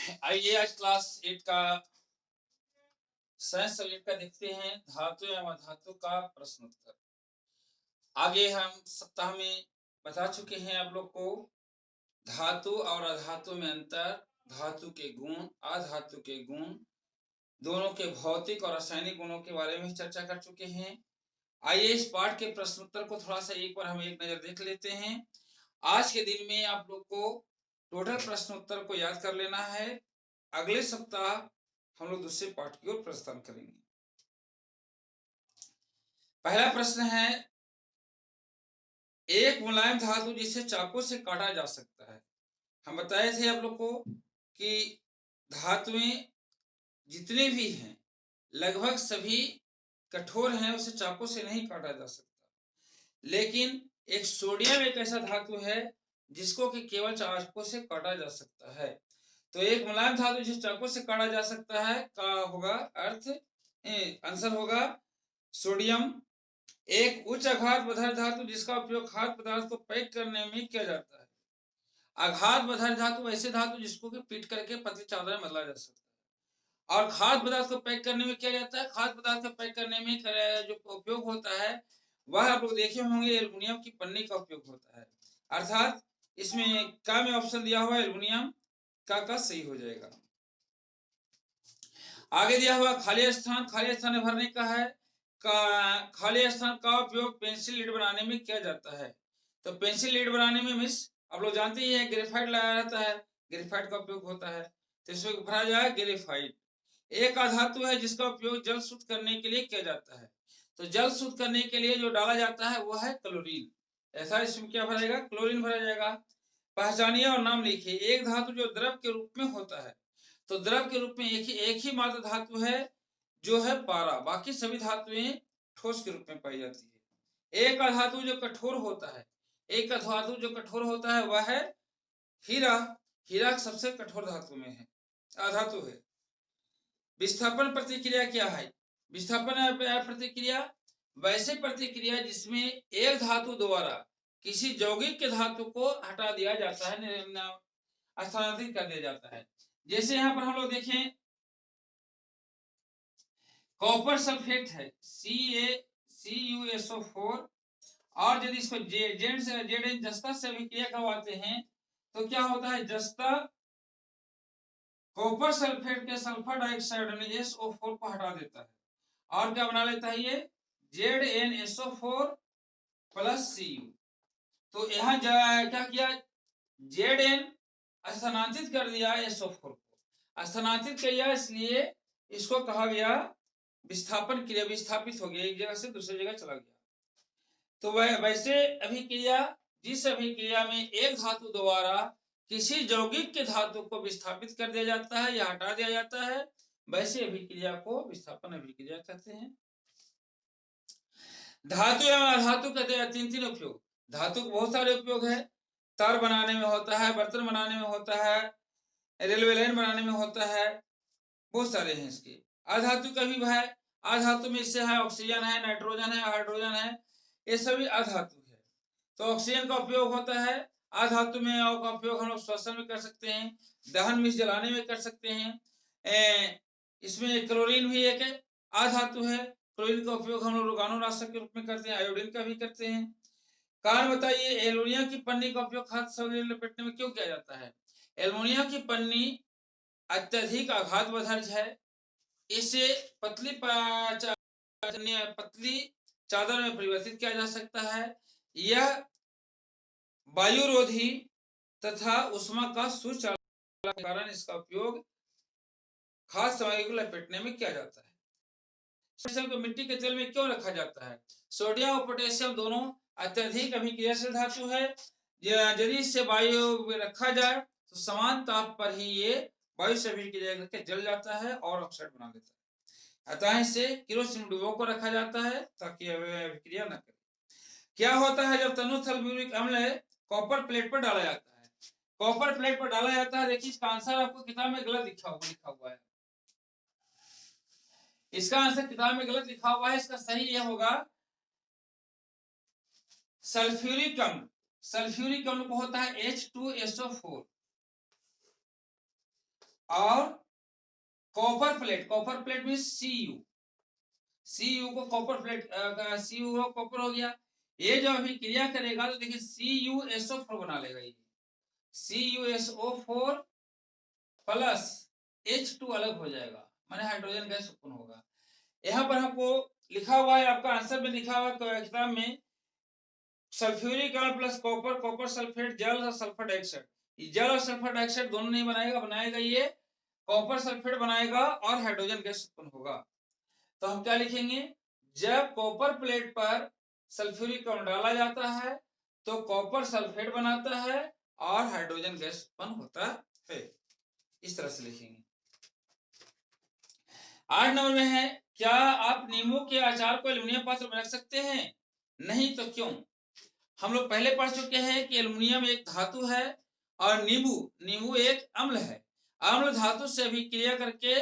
आइए आज क्लास 8 का साइंस सब्जेक्ट का देखते हैं धातु एवं अधातु का प्रश्न उत्तर। आगे हम सप्ताह में बता चुके हैं आप लोग को धातु और अधातु में अंतर, धातु के गुण, अधातु के गुण, दोनों के भौतिक और रासायनिक गुणों के बारे में चर्चा कर चुके हैं। आइए इस पाठ के प्रश्न उत्तर को थोड़ा सा एक बार हम एक नजर देख लेते हैं। आज के दिन में आप लोग को टोटल प्रश्न उत्तर को याद कर लेना है। अगले सप्ताह हम लोग दूसरे पाठ की ओर प्रस्थान करेंगे। पहला प्रश्न है, एक मुलायम धातु जिसे चाकू से काटा जा सकता है। हम बताए थे आप लोग को कि धातुएं जितने भी हैं लगभग सभी कठोर हैं, उसे चाकू से नहीं काटा जा सकता। लेकिन एक सोडियम एक ऐसा धातु है जिसको कि केवल चाकू से काटा जा सकता है। तो एक मुलायम धातु जिसे चाकू से काटा जा सकता है का होगा अर्थ आंसर होगा सोडियम। एक उच्च आघात बधर धातु जिसका उपयोग खाद्य पदार्थ को पैक करने में किया जाता है। आघात बधर धातु ऐसे धातु जिसको कि पीट करके पतली चादर में बदला जा सकता है। और खाद्य पदार्थ को पैक करने में किया जाता है। खाद्य पदार्थ को पैक करने में जो उपयोग होता है वह आप लोग देखे होंगे एल्युमिनियम की पन्नी का उपयोग होता है। अर्थात इसमें क्या में ऑप्शन दिया हुआ एल्युमिनियम का सही हो जाएगा। आगे दिया हुआ खाली स्थान भरने का है। खाली स्थान का उपयोग पेंसिल लीड बनाने में किया जाता है। तो पेंसिल लीड बनाने में मिस आप लोग जानते ही हैं ग्रेफाइट लगाया रहता है, ग्रेफाइट का उपयोग होता है। तो इसमें भरा जाए ग्रेफाइट। एक अधातु है जिसका उपयोग जल शुद्ध करने के लिए किया जाता है। तो जल शुद्ध करने के लिए जो डाला जाता है वह है क्लोरीन। ऐसा इसमें क्या भरेगा, क्लोरीन भरा जाएगा। पहचानिए और नाम लिखिए। एक धातु जो द्रव के रूप में होता है, तो द्रव के रूप में एक ही मात्र धातु है जो है पारा, बाकी सभी धातुएं ठोस के रूप में पाई जाती है। एक धातु जो कठोर होता है, एक धातु जो कठोर होता है वह है हीरा। हीरा सबसे कठोर धातु में है, अधातु है। विस्थापन प्रतिक्रिया क्या है? विस्थापन प्रतिक्रिया वैसे प्रतिक्रिया जिसमें एक धातु द्वारा किसी यौगिक के धातु को हटा दिया जाता है, स्थानांतरित कर दिया जाता है। जैसे यहाँ पर हम लोग देखें कॉपर सल्फेट है CaCuSO4 और यदि इसको जेड जस्ता से अभिक्रिया करवाते हैं तो क्या होता है, जस्ता कॉपर सल्फेट के सल्फर डाइऑक्साइड ने SO4 को हटा देता है और क्या बना लेता है ये ZnSO4 प्लस Cu। तो यहाँ क्या किया, Zn स्थानांतरित कर दिया SO4 को, स्थानांतरित किया इसलिए इसको कहा गया विस्थापन क्रिया। विस्थापित हो गया, एक जगह से दूसरी जगह चला गया। तो वह वैसे अभिक्रिया जिस अभिक्रिया में एक धातु द्वारा किसी यौगिक के धातु को विस्थापित कर दिया जाता है या हटा दिया जाता है, वैसे अभिक्रिया को विस्थापन अभिक्रिया कहते हैं। धातु एवं अधातु कहते हैं तीन उपयोग। धातु के बहुत सारे उपयोग है। तार बनाने में होता है, बर्तन बनाने में होता है, रेलवे लाइन बनाने में होता है, बहुत सारे हैं इसके। अधातु का भी है। अधातु में इससे है ऑक्सीजन है, नाइट्रोजन है, हाइड्रोजन है, ये सभी अधातु है। तो ऑक्सीजन का उपयोग होता है अधातु में, और का उपयोग हम लोग श्वसन में कर सकते हैं, दहन में जलाने में कर सकते हैं। इसमें क्लोरीन भी एक अधातु है। क्लोरीन का उपयोग हम लोग रोगाणुनाशक के रूप में करते हैं, आयोडीन का भी करते हैं। कारण बताइए, एल्युमिनियम की पन्नी का उपयोग खाद्य सामग्री लपेटने में क्यों किया जाता है? एल्युमिनियम की पन्नी अत्यधिक आघात बधर्ज है। इसे पतली चादर में परिवर्तित किया जा सकता है। यह वायुरोधी तथा उष्मा का सुचालक के कारण इसका उपयोग खाद्य सामग्री को लपेटने में किया जाता है। सोडियम को मिट्टी के तेल में क्यों रखा जाता है? सोडियम और पोटेशियम दोनों अत्यधिक अभिक्रियाशील धातु है। यदि इसे वायु में रखा जाए तो समान ताप पर ही ये वायु से अभिक्रिया करके जल जाता है और ऑक्साइड बना देता है। अतः इसे केरोसिन डुबो को रखा जाता है ताकि अभिक्रिया न करे। क्या होता है जब तनु सल्फ्यूरिक अम्ल कॉपर प्लेट पर डाला जाता है? कॉपर प्लेट पर डाला जाता है। देखिए इसका आंसर आपको किताब में गलत लिखा हुआ है। इसका आंसर किताब में गलत लिखा हुआ है। इसका सही यह होगा सल्फ्यूरिक अम्ल। सल्फ्यूरिक अम्ल को होता है H2SO4। और कॉपर प्लेट मीन Cu को कॉपर प्लेट Cu कॉपर हो गया। ये जो अभी क्रिया करेगा तो देखिए CuSO4 बना लेगा ये CuSO4 प्लस H2 अलग हो जाएगा, माने हाइड्रोजन गैस उत्पन्न होगा। यहाँ पर हमको लिखा हुआ है, आपका आंसर में लिखा हुआ है किताब में, sulphuric acid plus copper, copper sulphate, जल और सल्फर डाइऑक्साइड। जल और सल्फर डाइऑक्साइड दोनों नहीं बनाएगा, बनाएगा ये कॉपर सल्फेट बनाएगा और हाइड्रोजन गैस उत्पन्न होगा। तो हम क्या लिखेंगे, जब कॉपर प्लेट पर सल्फ्यूरिक एसिड डाला जाता है तो कॉपर सल्फेट बनाता है और हाइड्रोजन गैस उत्पन्न होता है। इस तरह से लिखेंगे। 8 नंबर में है, क्या आप नींबू के अचार को एल्युमिनियम पात्र में रख सकते हैं? नहीं तो क्यों? हम लोग पहले पढ़ चुके हैं कि एल्युमिनियम एक धातु है और नींबू एक अम्ल है। अम्ल धातु से अभिक्रिया करके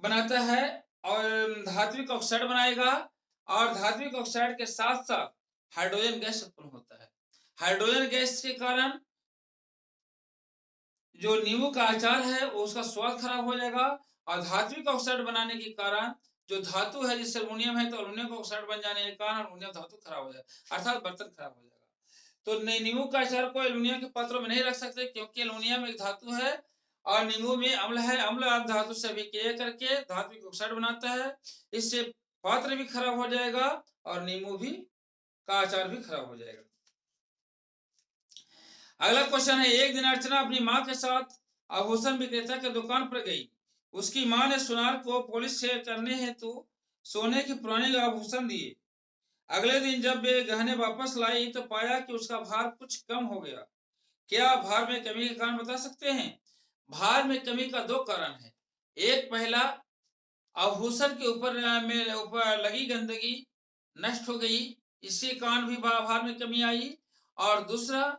बनाता है और धात्विक ऑक्साइड बनाएगा और धात्विक ऑक्साइड के साथ साथ हाइड्रोजन गैस उत्पन्न होता है। हाइड्रोजन गैस के कारण जो नींबू का अचार है उसका स्वाद खराब हो जाएगा और धात्विक ऑक्साइड बनाने के कारण जो धातु है, जैसे एल्युमिनियम है तो एल्युमिनियम का ऑक्साइड बन जाने के कारण एल्युमिनियम धातु खराब हो जाएगा, अर्थात बर्तन खराब हो जाएगा। तो नींबू का अचार को एल्युमिनियम के पात्रों में नहीं रख सकते क्योंकि एल्युमिनियम एक धातु है और नींबू में अम्ल है। अम्ल धातु से अभिक्रिया करके धात्विक ऑक्साइड बनाता है, इससे पात्र भी खराब हो जाएगा और नींबू भी का अचार भी खराब हो जाएगा। अगला क्वेश्चन है, एक दिन अर्चना अपनी माँ के साथ आभूषण विक्रेता के दुकान पर गई। उसकी माँ ने सुनार को पॉलिश करने हेतु सोने के पुराने आभूषण दिए। अगले दिन जब वे गहने वापस लाई तो पाया कि उसका भार कुछ कम हो गया। क्या आप भार में कमी के कारण बता सकते हैं? भार में कमी का दो कारण है। एक, पहला, आभूषण के ऊपर लगी गंदगी नष्ट हो गई, इसके कारण भी भार में कमी आई। और दूसरा,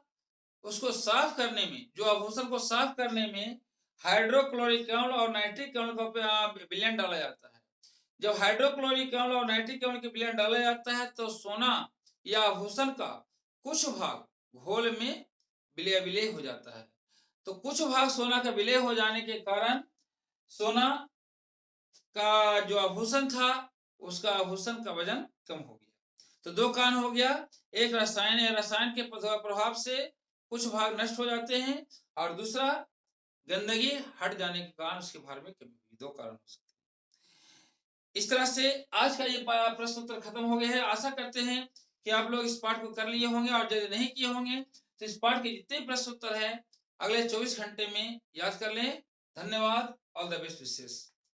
उसको साफ करने में, जो आभूषण को साफ करने में हाइड्रोक्लोरिक अम्ल और नाइट्रिक अम्ल का विलयन डाला जाता है। जब हाइड्रोक्लोरिक अम्ल और नाइट्रिक अम्ल के विलयन डाला जाता है तो सोना या आभूषण का कुछ भाग घोल में विलय हो जाता है। तो कुछ भाग सोना का विलय हो जाने के कारण सोना का जो आभूषण था उसका आभूषण का वजन कम हो गया। तो दो कारण हो गया, एक रसायन के प्रभाव से कुछ भाग नष्ट हो जाते हैं और दूसरा गंदगी हट जाने के कारण उसके भार में कमी हुई। दो कारण हो सकते हैं। इस तरह से आज का ये प्रश्न उत्तर खत्म हो गया है। आशा करते हैं कि आप लोग इस पाठ को कर लिए होंगे और यदि नहीं किए होंगे तो इस पाठ के जितने प्रश्न उत्तर है अगले 24 घंटे में याद कर लें। धन्यवाद। All the best wishes.